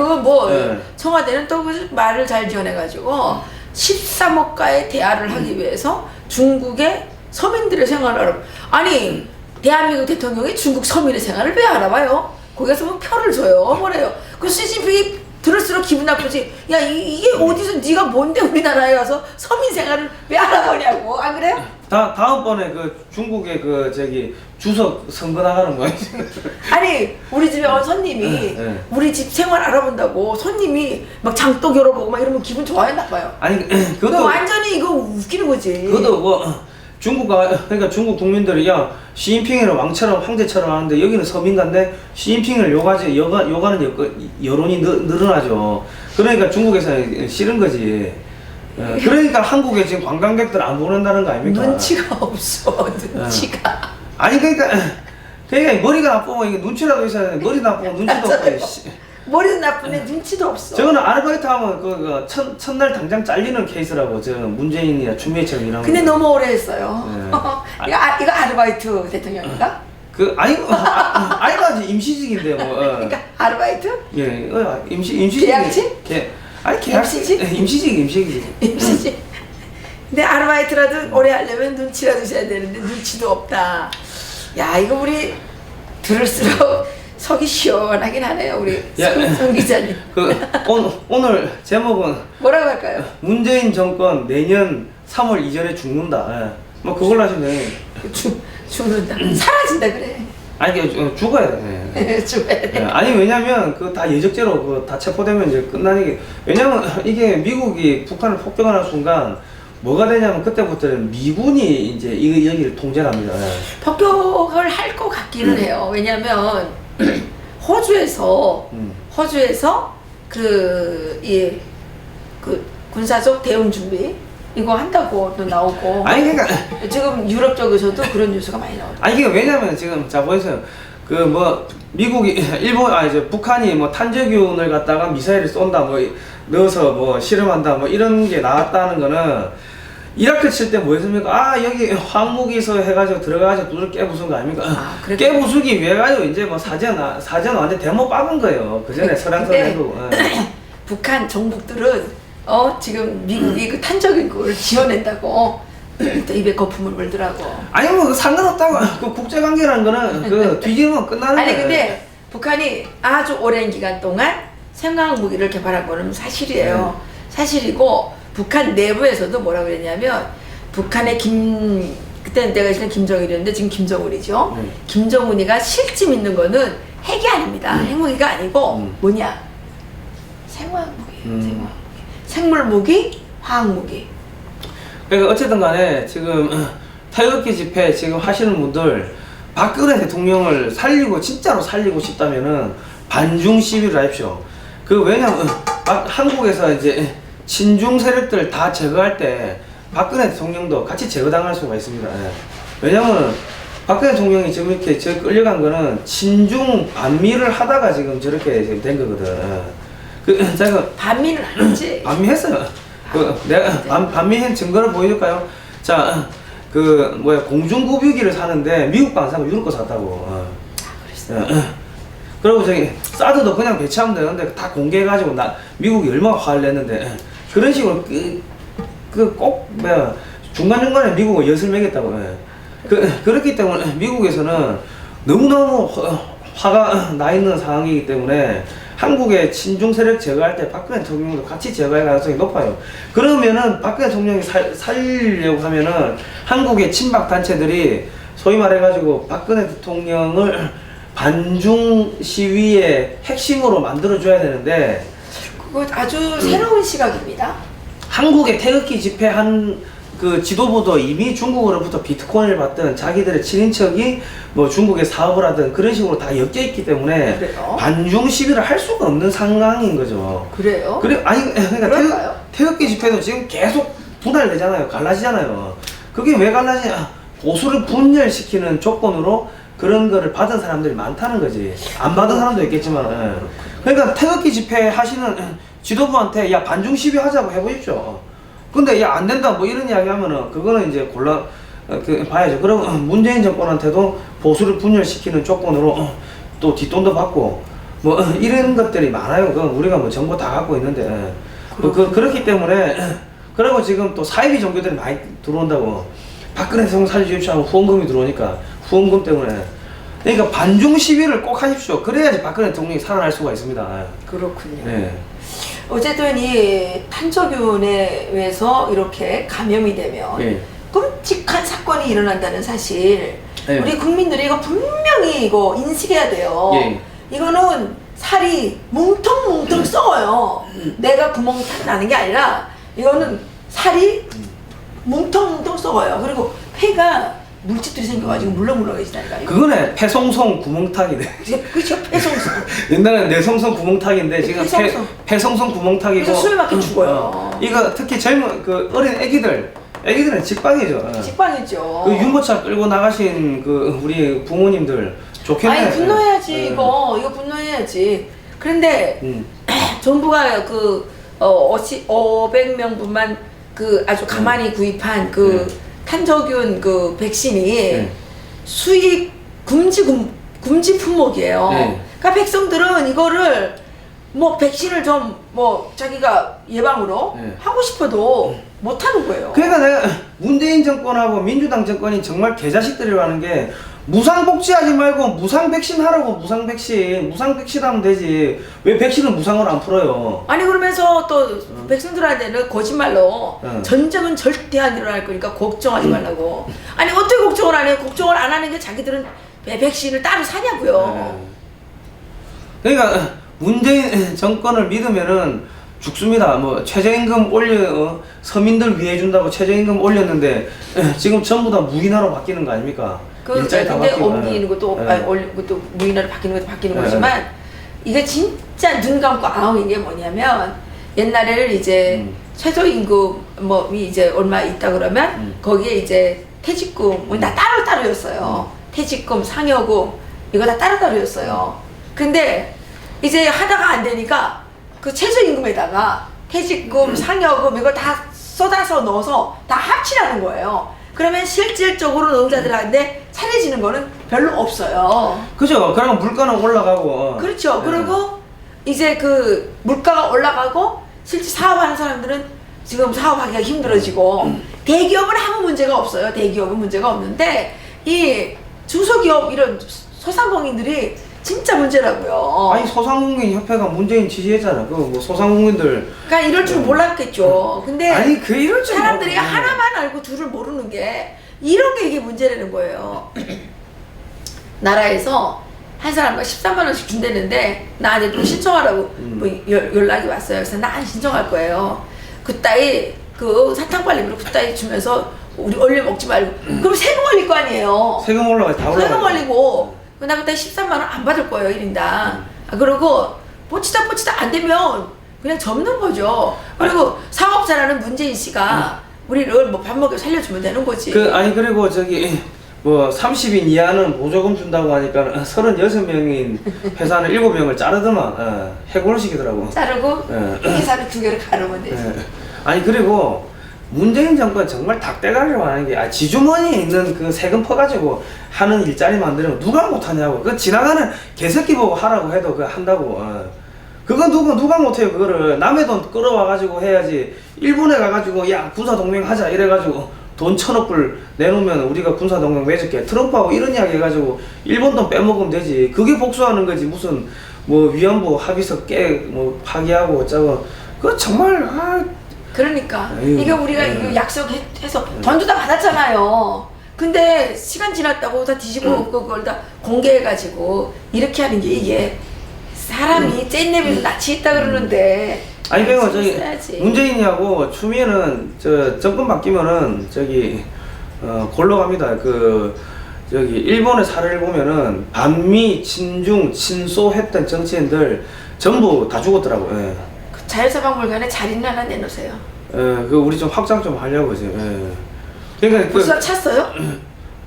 청와대는 또 말을 잘 지어내가지고 13억가의 대화를 하기 위해서 중국의 서민들의 생활을 아니 대한민국 대통령이 중국 서민의 생활을 왜 알아봐요? 거기서 뭐 표를 줘요 뭐래요. 그 시진핑이 들을수록 기분 나쁘지. 야 이게 어디서 네가 뭔데 우리나라에 와서 서민 생활을 왜 알아보냐고. 안 그래요? 다음번에 중국의 주석 선거 나가는 거 아니 우리 집에 온 손님이 우리 집 생활 알아본다고 손님이 막 장독 열어보고 막 이러면 기분 좋아요 나빠요? 아니 그것도 완전히 이거 웃기는 거지. 그것도 그러니까 중국 국민들이 야 시진핑이는 왕처럼 황제처럼 하는데 여기는 서민간데 시진핑을 욕하는 여론이 늘어나죠. 그러니까 중국에서는 싫은 거지. 그러니까 한국에 지금 관광객들 안 보낸다는 거 아닙니까? 눈치가 없어 눈치가. 아니 그러니까 머리가 나쁘면 이게 눈치라도 있어야 돼. 머리 나쁘면 눈치도 없고. 머리도 나쁜데 눈치도 없어. 저거는 아르바이트 하면 첫날 당장 잘리는 케이스라고. 저 문재인이나 추미애처럼 이런. 근데 너무 오래 했어요. 이거 아르바이트 대통령인가? 아이가 임시직인데 뭐. 그러니까 아르바이트? 임시직. 계약직? 아니 계약직. 임시직. 임시직. 근데 아르바이트라도 오래 하려면 눈치라도 줘야 되는데 눈치도 없다. 야, 이거 우리 들을수록 속이 시원하긴 하네요, 우리 송 기자님. 오늘 제목은 뭐라고 할까요? 문재인 정권 내년 3월 이전에 죽는다. 예. 뭐 그걸로 하시면 돼요. 죽는다. 사라진다 그래. 아니 죽어야 돼. 예. 죽어야 돼. 예. 아니 왜냐면 그 다 예적죄로 다 체포되면 이제 끝나는 게, 왜냐면 이게 미국이 북한을 폭격하는 순간 뭐가 되냐면 그때부터는 미군이 이제 여기를 통제합니다. 예. 폭격을 할 것 같기는 해요. 왜냐면 호주에서 그 군사적 대응 준비 이거 한다고 또 나오고. 아니 그러니까 지금 유럽 쪽에서도 그런 뉴스가 많이 나오죠. 아니 이게 왜냐면 지금 자 보세요. 그 뭐 미국이 이제 북한이 뭐 탄저균을 갖다가 미사일을 쏜다, 뭐 넣어서 뭐 실험한다, 뭐 이런 게 나왔다는 거는 이라크 칠 때 뭐였습니까? 아 여기 황무기서 해가지고 들어가가지고 두들 깨부순 거 아닙니까? 깨부수기 위해 가지고 이제 뭐 사전 완전 데모 빠은 거예요. 그 전에 서랑서랑 해보고. 북한 정북들은 지금 미국이 그 탄저균 그걸 지어낸다고 또 입에 거품을 물더라고. 아니 뭐 상관없다고. 그 국제관계라는 거는 그 뒤집으면 끝나는 거예요. 아니 근데 북한이 아주 오랜 기간 동안 생화학 무기를 개발한 거는 사실이에요. 사실이고 북한 내부에서도 뭐라 그랬냐면 북한의 그때는 내가 있을 때 김정일이었는데 지금 김정은이죠. 김정은이가 실증 있는 거는 핵이 아닙니다. 핵무기가 아니고 뭐냐? 생화학 무기, 생물 무기, 화학 무기. 그러니까 어쨌든 간에 지금 태극기 집회 지금 하시는 분들 박근혜 대통령을 진짜로 살리고 싶다면은 반중 시위를 하십시오. 왜냐면 한국에서 이제 친중 세력들 다 제거할 때 박근혜 대통령도 같이 제거당할 수가 있습니다. 왜냐면 박근혜 대통령이 지금 이렇게 끌려간 거는 친중 반미를 하다가 지금 저렇게 지금 된 거거든. 제가 반미는 아니지. 반미 했어요. 내가 반미한 증거를 보여줄까요? 자, 공중급유기를 사는데 미국 거 안 사고 유럽 거 샀다고. 그리고 사드도 그냥 배치하면 되는데 다 공개해가지고 미국이 얼마나 화를 냈는데 그런 식으로 중간중간에 미국을 엿을 매겠다고. 그렇기 때문에 미국에서는 너무너무 화가 나 있는 상황이기 때문에 한국의 친중 세력 제거할 때 박근혜 대통령도 같이 제거할 가능성이 높아요. 그러면은 박근혜 대통령이 살리려고 하면은 한국의 친박 단체들이 소위 말해가지고 박근혜 대통령을 반중 시위의 핵심으로 만들어줘야 되는데, 그거 아주 새로운 시각입니다. 한국의 태극기 집회한 그 지도부도 이미 중국으로부터 비트코인을 받든 자기들의 친인척이 뭐 중국에 사업을 하든 그런 식으로 다 엮여있기 때문에 그래요? 반중 시위를 할 수가 없는 상황인 거죠. 그래요? 그러니까 태극기 집회도 지금 계속 분할되잖아요. 갈라지잖아요. 그게 왜 갈라지냐? 보수를 분열시키는 조건으로 그런 거를 받은 사람들이 많다는 거지. 안 받은 사람도 있겠지만. 그러니까 태극기 집회 하시는 지도부한테 야 반중 시위 하자고 해보십시오. 근데 야 안 된다 뭐 이런 이야기 하면은 그거는 이제 봐야죠. 그럼 문재인 정권한테도 보수를 분열시키는 조건으로 또 뒷돈도 받고 뭐 이런 것들이 많아요. 그건 우리가 뭐 정보 다 갖고 있는데. 그렇기 때문에 그리고 지금 또 사이비 종교들이 많이 들어온다고. 박근혜 대통령 살려주십시오 하고 후원금이 들어오니까 후원금 때문에. 그러니까 반중 시위를 꼭 하십시오. 그래야지 박근혜 대통령이 살아날 수가 있습니다. 그렇군요. 네. 어쨌든 이 탄저균에 의해서 이렇게 감염이 되면 끔찍한 사건이 일어난다는 사실 우리 국민들이 이거 분명히 이거 인식해야 돼요. 이거는 살이 뭉텅뭉텅 썩어요. 내가 구멍 나는 게 아니라 이거는 살이 뭉텅뭉텅 썩어요. 그리고 폐가 물집들이 생겨가지고 물렁물렁해지다니까요. 그거네. 폐송송 구멍탁이네. 그렇죠. 폐송송. 옛날에는 뇌송송 구멍탁인데 지금 폐송송 구멍탁이고. 그래서 술 맞게 죽어요. 이거 특히 젊은 어린 애기들은 직방이죠. 직방이죠. 그 유모차 끌고 나가신 우리 부모님들 좋겠네. 아니 분노해야지. 이거 분노해야지. 그런데 정부가 500명분만 아주 가만히 구입한 탄저균 백신이 수입 금지 품목이에요. 그러니까 백성들은 이거를 백신을 좀 자기가 예방으로 하고 싶어도 못하는 거예요. 그러니까 내가 문재인 정권하고 민주당 정권이 정말 개자식들이라는 게 무상복지하지 말고 무상백신 하라고. 무상백신 하면 되지. 왜 백신은 무상으로 안 풀어요? 아니 그러면서 또 백성들한테는 거짓말로 응. 전쟁은 절대 안 일어날 거니까 걱정하지 말라고. 아니 어떻게 걱정을 안 해요? 걱정을 안 하는 게 자기들은 왜 백신을 따로 사냐고요. 그러니까 문재인 정권을 믿으면은 죽습니다. 뭐 최저임금 서민들 위해 준다고 최저임금 올렸는데 지금 전부 다 무인화로 바뀌는 거 아닙니까? 일자리 다 근데 바뀌고. 옮기는 것도 예. 아니, 것도 무인화로 바뀌는 것도 바뀌는 예. 거지만 이게 진짜 눈 감고 아웅인 게 뭐냐면 옛날에는 이제 최저임금 뭐 이제 얼마 있다 그러면 거기에 이제 퇴직금 다 따로따로였어요. 퇴직금, 상여금 이거 다 따로따로였어요. 근데 이제 하다가 안 되니까 그 최저임금에다가 퇴직금, 상여금 이거 다 쏟아서 넣어서 다 합치라는 거예요. 그러면 실질적으로 노동자들한테 차려지는 거는 별로 없어요. 그죠? 그러면 물가는 올라가고. 그렇죠. 그리고 이제 그 물가가 올라가고 실제 사업하는 사람들은 지금 사업하기가 힘들어지고 대기업은 아무 문제가 없어요. 대기업은 문제가 없는데 이 중소기업 이런 소상공인들이 진짜 문제라고요. 아니 소상공인 협회가 문재인 지지했잖아. 그 뭐 소상공인들. 그러니까 이럴 줄 몰랐겠죠. 근데 아니 그 이럴 줄 사람들이 모르고. 하나만 알고 둘을 모르는 게 이런 게 이게 문제라는 거예요. 나라에서 한 사람과 13만 원씩 준다는데 나한테 좀 신청하라고 뭐 연락이 왔어요. 그래서 나 안 신청할 거예요. 그따위 그 사탕 발림으로 그따위 주면서 우리 얼려 먹지 말고 그럼 세금 올릴 거 아니에요. 세금 올라가 다 올라가. 세금 올리고 나 그때 13만 원 안 받을 거예요 1인당. 그리고 뽀치다 안 되면 그냥 접는 거죠. 그리고 사업자라는 문재인 씨가 우리를 뭐 밥 먹여 살려주면 되는 거지. 아니 그리고 저기 뭐 30인 이하는 보조금 준다고 하니까 36명인 회사는 7명을 자르더만 해고를 시키더라고. 자르고 회사를 2개를 가르면 되지. 아니 그리고 문재인 정권 정말 닭대가리로 하는 게 지주머니에 있는 그 세금 퍼가지고 하는 일자리 만들면 누가 못하냐고. 그 지나가는 개새끼 보고 하라고 해도 그거 한다고. 그거 누가 못해요. 그거를 남의 돈 끌어와가지고 해야지. 일본에 가가지고 야 군사동맹 하자 이래가지고 돈 1,000억 불 내놓으면 우리가 군사동맹 맺을게. 트럼프하고 이런 이야기 해가지고 일본 돈 빼먹으면 되지. 그게 복수하는 거지. 무슨 뭐 위안부 합의서 뭐 파기하고 어쩌고. 그거 정말 그러니까 에휴, 이게 우리가 이거 약속해서 돈도 다 받았잖아요. 근데 시간 지났다고 다 뒤집어 그걸 다 공개해가지고 이렇게 하는 게 이게 사람이 잼내면서 낯이 있다 그러는데 아니 그러니까 저기 있어야지. 문재인이하고 추미애는 저 정권 바뀌면은 저기 골로 갑니다. 그 저기 일본의 사례를 보면은 반미, 친중, 친소 했던 정치인들 전부 다 죽었더라고. 예. 그 자연사박물관에 자리는 하나 내놓으세요. 그 우리 좀 확장 좀 하려고 지금. 예. 그러니까 벌써 찼어요?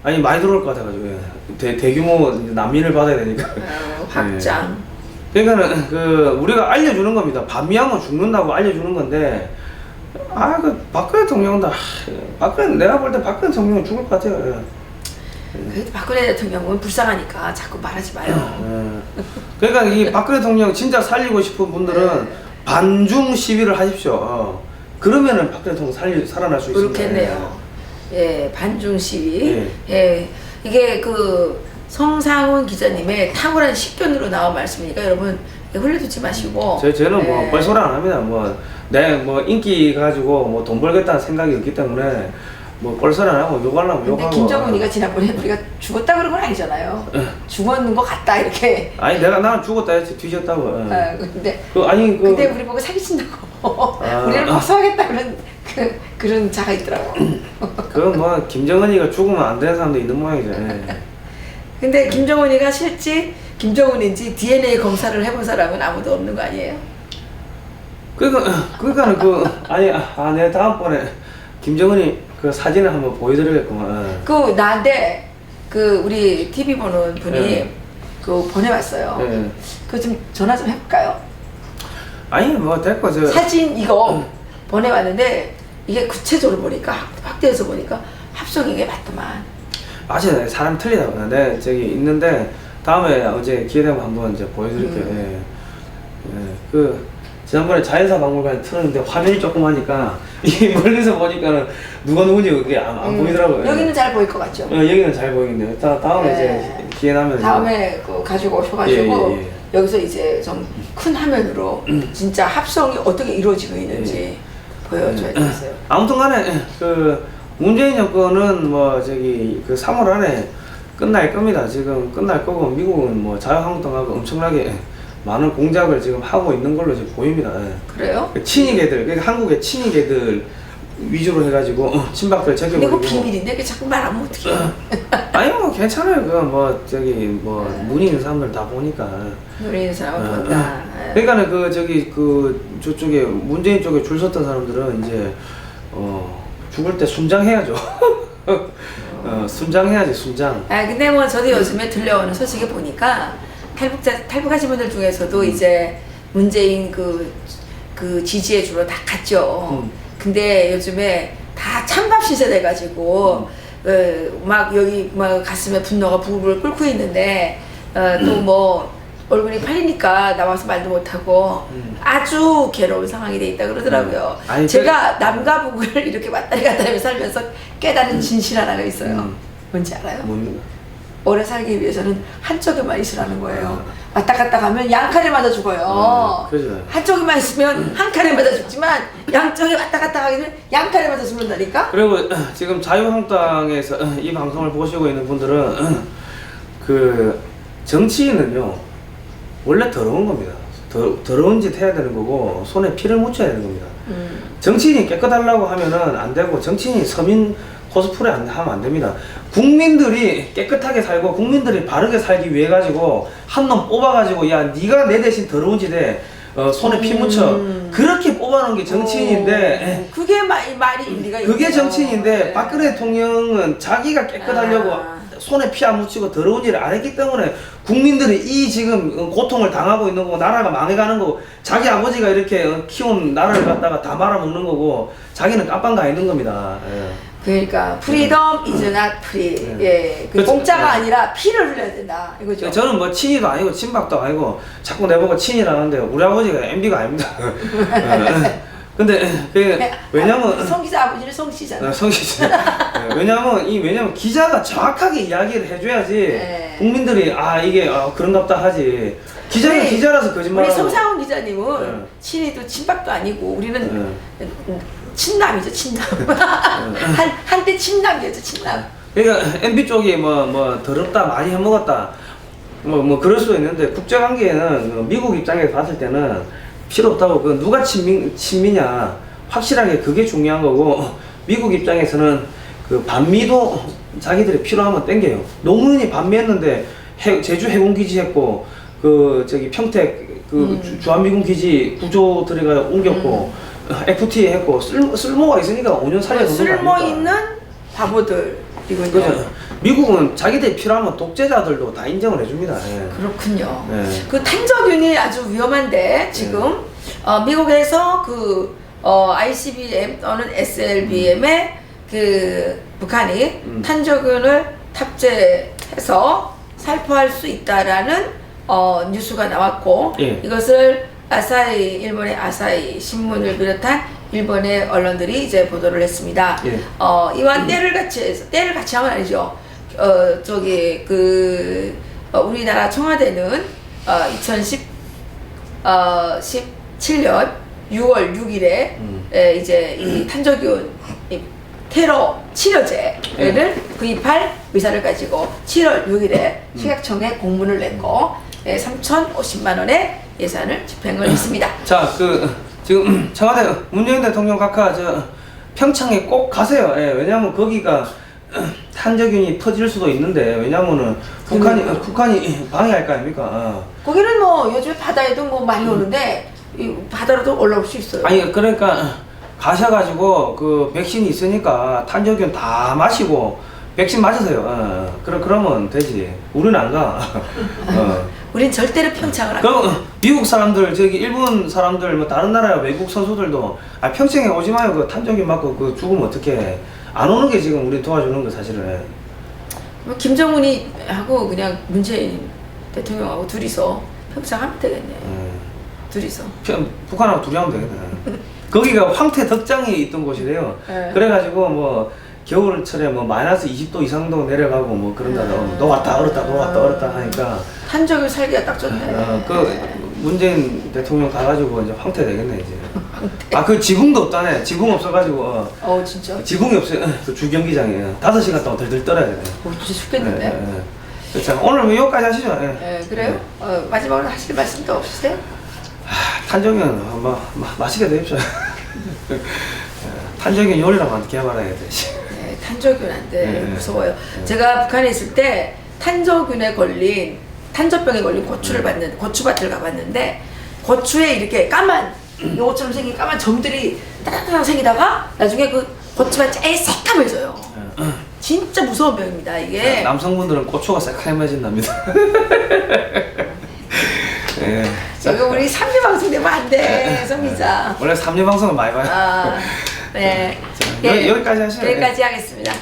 아니 많이 들어올 것 같아가지고 대규모 난민을 받아야 되니까. 확장. 그러니까는 그 우리가 알려주는 겁니다. 반미하면 죽는다고 알려주는 건데 그 박근혜 대통령도 내가 볼 때 박근혜 대통령은 죽을 것 같아요. 그래도 박근혜 대통령은 불쌍하니까 자꾸 말하지 마요. 그러니까 이 박근혜 대통령 진짜 살리고 싶은 분들은 반중 시위를 하십시오. 그러면은 박근혜 대통령 살아날 수 있습니다. 그렇겠네요. 예, 반중 시위. 예, 이게 그 성상훈 기자님의 탁월한 식견으로 나온 말씀이니까 여러분 흘려두지 마시고. 저는 뭐 뻘소리 안 합니다. 뭐 인기 가지고 뭐 돈 벌겠다는 생각이 없기 때문에 뭐 뻘소리 안 하고 욕하려면 근데 욕하고. 김정은이가 지난번에 우리가 죽었다 그런 건 아니잖아요. 죽었는 것 같다 이렇게. 아니 나는 죽었다 했지 뒤졌다고. 근데 근데 우리 보고 사기친다고 우리를 벗어하겠다 그런 자가 있더라고. 그건 뭐 김정은이가 죽으면 안 되는 사람도 있는 모양이죠. 근데 김정은이가 실제 김정은인지 DNA 검사를 해본 사람은 아무도 없는 거 아니에요? 그러니까는 내가 다음번에 김정은이 그 사진을 한번 보여드리겠구만. 나한테 우리 TV 보는 분이 보내왔어요. 그거 좀 전화 좀 해볼까요? 아니 뭐 됐고 사진 이거 보내왔는데 이게 구체적으로 보니까 확대해서 보니까 합성인 게 맞더만. 맞아요. 사람 틀리다고. 네 저기 있는데 다음에 언제 기회 되면 한번 이제 보여드릴게요. 지난번에 자연사 박물관에 틀었는데 화면이 조그마니까 이 멀리서 보니까는 누가 누군지 그게 안 보이더라고요. 여기는 잘 보일 것 같죠? 여기는 잘 보이는데 다음에 네. 이제 기회 나면 다음에 그 가지고 오셔가지고 예. 여기서 이제 좀 큰 화면으로 진짜 합성이 어떻게 이루어지고 있는지 보여줘야 되겠어요. 아무튼간에 그 문재인 정권은 뭐 저기 그 3월 안에 끝날 겁니다. 지금 끝날 거고 미국은 뭐 자유한국당하고 엄청나게 많은 공작을 지금 하고 있는 걸로 지금 보입니다. 그래요? 친이계들, 그러니까 한국의 친이계들 위주로 해가지고 친박들 근데 제껴버리고. 그거 비밀인데 그 자꾸 말하면 어떡해. 아니 뭐 괜찮아요. 그거 뭐 저기 뭐 눈이 있는 사람들 다 보니까. 눈이 있는 사람은 본다. 그러니까는 그 저기 그 저쪽에 문재인 쪽에 줄 섰던 사람들은 이제 죽을 때 순장해야죠. 순장해야지 순장. 아 근데 뭐 저도 요즘에 들려오는 소식에 보니까 탈북하신 분들 중에서도 이제 문재인 그 지지에 주로 다 갔죠. 근데 요즘에 다 찬밥 시세 돼가지고 막 여기 막 가슴에 분노가 부글부글 끓고 있는데 또 뭐 얼굴이 팔리니까 나와서 말도 못하고 아주 괴로운 상황이 돼 있다 그러더라고요. 아니, 제가 남과 북을 이렇게 왔다리 갔다리 하면서 살면서 깨달은 진실 하나가 있어요. 뭔지 알아요? 오래 살기 위해서는 한쪽에만 있으라는 거예요. 왔다 갔다 가면 양칼에 맞아 죽어요. 그죠. 한쪽에만 있으면 한 칼에 맞아 죽지만 양쪽에 왔다 갔다 가게 되면 양칼에 맞아 죽는다니까? 그리고 지금 자유한국당에서 이 방송을 보시고 있는 분들은 그 정치인은요 원래 더러운 겁니다. 더러운 짓 해야 되는 거고 손에 피를 묻혀야 되는 겁니다. 정치인이 깨끗하려고 하면은 안 되고 정치인이 서민 코스프레 하면 안 됩니다. 국민들이 깨끗하게 살고 국민들이 바르게 살기 위해 가지고 한 놈 뽑아가지고 야 네가 내 대신 더러운 짓 해. 손에 피 묻혀. 그렇게 뽑아놓은 게 정치인인데 그게 말이 일리가 있네요. 그게 정치인인데 네. 박근혜 대통령은 자기가 깨끗하려고 손에 피 안 묻히고 더러운 일을 안 했기 때문에 국민들이 이 지금 고통을 당하고 있는 거고 나라가 망해가는 거고 자기 아버지가 이렇게 키운 나라를 갖다가 다 말아먹는 거고 자기는 깜빵 가 있는 겁니다. 예. 그러니까 프리덤 is not free. 예, 그 그렇죠. 공짜가 아니라 피를 흘려야 된다 이거죠. 저는 뭐 친이도 아니고 친박도 아니고 자꾸 내보고 친이라는데 우리 아버지가 MB가 아닙니다. 근데 왜냐면 송 기자 아버지는 송 씨잖아. 성씨 왜냐면 기자가 정확하게 이야기를 해줘야지 네. 국민들이 이게 그런갑다 하지. 기자는 우리, 기자라서 거짓말하고. 우리 송상훈 기자님은 네. 친이도 친박도 아니고 우리는 친남이죠 친남. 한때 친남이었죠 친남. 그러니까 MB 쪽이 뭐 더럽다 많이 해먹었다 뭐 그럴 수도 있는데 국제관계에는 미국 입장에서 봤을 때는 필요 없다고. 그 누가 친미냐 확실하게 그게 중요한 거고 미국 입장에서는 그 반미도 자기들이 필요하면 땡겨요. 노무현이 반미했는데 제주 해군기지 했고 그 저기 평택 그 주한미군 기지 구조 들어가 옮겼고 FTA 했고 쓸모가 있으니까 5년 살려서 쓸모 있는 바보들 이거죠. 그죠. 미국은 자기들이 필요하면 독재자들도 다 인정을 해줍니다. 예. 그렇군요. 예. 그 탄저균이 아주 위험한데 지금 미국에서 그 ICBM 또는 SLBM에 그 북한이 탄저균을 탑재해서 살포할 수 있다라는 뉴스가 나왔고 예. 이것을 일본의 아사히 신문을 비롯한 일본의 언론들이 이제 보도를 했습니다. 예. 이와 때를 같이 하면 아니죠. 우리나라 청와대는 2017년 6월 6일에 이제 이 탄저균 테러 치료제를 구입할 의사를 가지고 7월 6일에 식약청에 공문을 냈고 3,050만 원의 예산을 집행을 했습니다. 자, 지금 청와대 문재인 대통령 각하 평창에 꼭 가세요. 예, 왜냐하면 거기가 탄저균이 퍼질 수도 있는데 왜냐하면은 북한이 방해할 거 아닙니까? 거기는 뭐 요즘에 바다에도 뭐 많이 오는데 이 바다로도 올라올 수 있어요. 아니 그러니까 가셔가지고 그 백신이 있으니까 탄저균 다 마시고 백신 맞으세요. 그러면 되지. 우리는 안 가. 우린 절대로 평창을 안 가. 그럼 미국 사람들 저기 일본 사람들 뭐 다른 나라 외국 선수들도 평창에 오지 마요. 그 탄저균 맞고 그 죽으면 어떡해. 안 오는 게 지금 우리 도와주는 거 사실은. 김정은이 하고 그냥 문재인 대통령하고 둘이서 평창 하면 되겠네. 둘이서. 북한하고 둘이 하면 되겠네. 거기가 황태 덕장이 있던 곳이래요. 네. 그래가지고 뭐 겨울철에 뭐 마이너스 20도 이상도 내려가고 뭐 그런다고 녹았다 얼었다 녹았다 얼었다 하니까 탄저균 살기가 딱 좋네. 그 문재인 대통령 가가지고 이제 황태 되겠네 이제. 아 그 지붕도 없다네. 지붕 없어가지고 진짜? 지붕이 없어요. 그 주경기장에 5시간 동안 들들 떨어야 되네. 진짜 죽겠는데? 자 오늘 뭐 여기까지 하시죠. 그래요? 마지막으로 하실 말씀도 없으세요? 탄저균 맛있게 드십시오. 탄저균 요리랑 어떻게 해봐야겠다. 네, 탄저균한테 무서워요. 제가 북한에 있을 때 탄저균에 걸린 탄저병에 걸린 고추밭을 가봤는데 고추에 이렇게 까만 요것처럼 생긴 까만 점들이 따닥따닥 생기다가 나중에 그 고추밭이 새까매져요. 진짜 무서운 병입니다 이게. 남성분들은 고추가 새카매진답니다. 이거 우리 3대 방송 되면 안 돼, 성 기자. 원래 3대 방송은 많이 봐요. 네. 여기까지 하시죠. 여기까지 하겠습니다.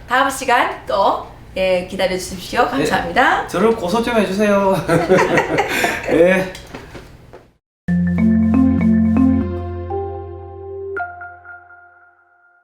다음 시간 또 기다려 주십시오. 감사합니다. 저를 고소 좀 해주세요.